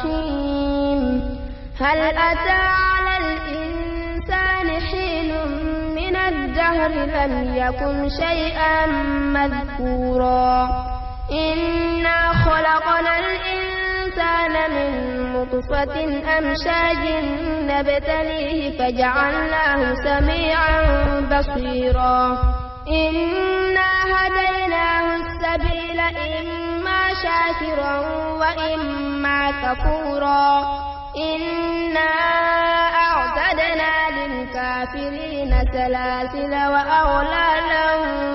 الرحيم هل أتى على الإنسان حين من الدهر لم يكن شيئا مذكورا إنا خلقنا الإنسان من نطفة أمشاج نبتليه فجعلناه سميعا بصيرا إنا هديناه السبيل إما شاكرا وإما كفورا إنا أعتدنا للكافرين سلاسل وأغلالا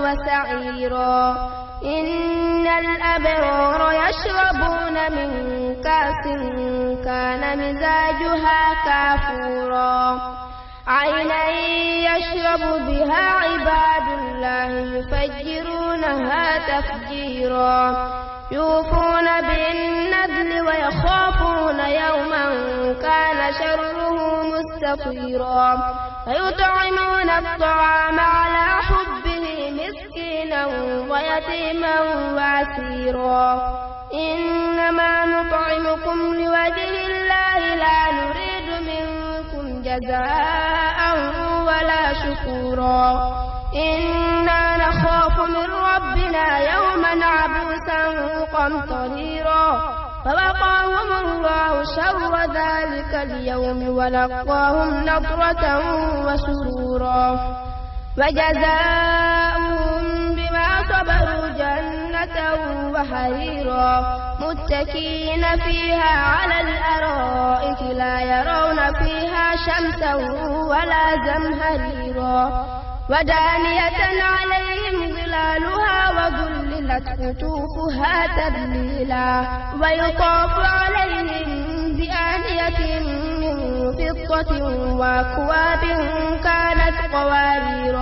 وسعيرا إن الأبرار يشربون من كأس كان مزاجها كافورا عينا يشرب بها عباد الله يفجرونها تفجيرا يوفون بالنذر ويخافون يوما كان شره مستطيرا ويطعمون الطعام على حبه مسكينا ويتيما واسيرا إنما نطعمكم لوجه الله لا نريد منكم جزاء ولا شكورا إنا نخاف من ربنا يوما عبوسا قمطريرا فوقاهم الله شر ذلك اليوم ولقاهم نضرة وسرورا وجزاؤهم بما صبروا جنة وحريرا متكئين فيها على الأرائك لا يرون فيها شمسا ولا زمهريرا ودانية عليهم ظلالها وذللت قطوفها تذليلا ويطاف عليهم بآنية من فضة وأكواب كانت قوارير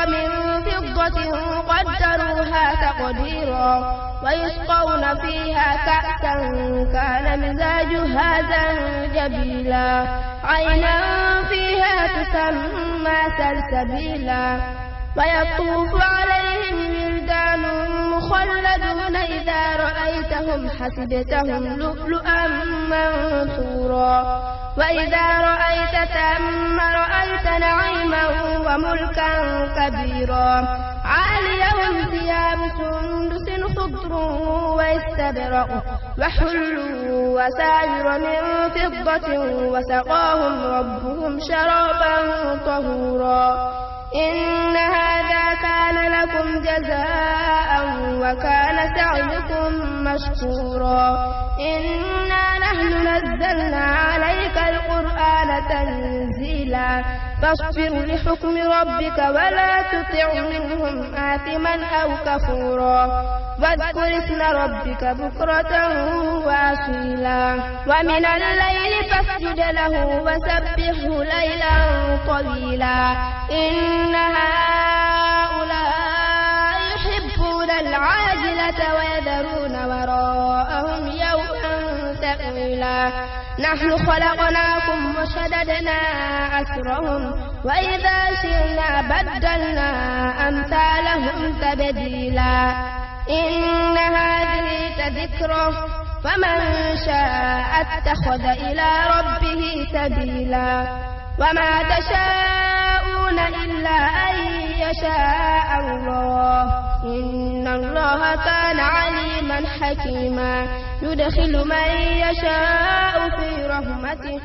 من فضة قدروها تقديرا ويسقون فيها كأسا كان مزاجها زنجبيلا عينا فيها تسمى سلسبيلا ويطوف عليهم ولدان مخلدون إذا رأيتهم حسبتهم لؤلؤا منثورا وإذا رأيت ثم رأيت نعيما وملكا كبيرا عاليهم ثياب سندس خضر واستبرق وحلوا وساور من فضة وسقاهم ربهم شرابا طهورا إن هذا كان لكم جزاء وكان سعيكم مشكورا إنا نحن نزلنا عليك القرآن تنزيلا فاصبر لحكم ربك ولا تطع منهم آثما أو كفورا واذكر اسم ربك بكرة وأصيلا ومن الليل فاسجد له وسبحه ليلا طويلا إن هؤلاء يحبون العاجلة ويذرون وراءهم يوما ثقيلا نحن خلقناكم وشددنا أسرهم وإذا شئنا بدلنا أمثالهم تبديلا إن هذه تذكرة فمن شاء اتخذ إلى ربه سبيلا وما تشاءون إلا أن يشاء الله إن الله كان عليما حكيما يدخل من يشاء في رحمته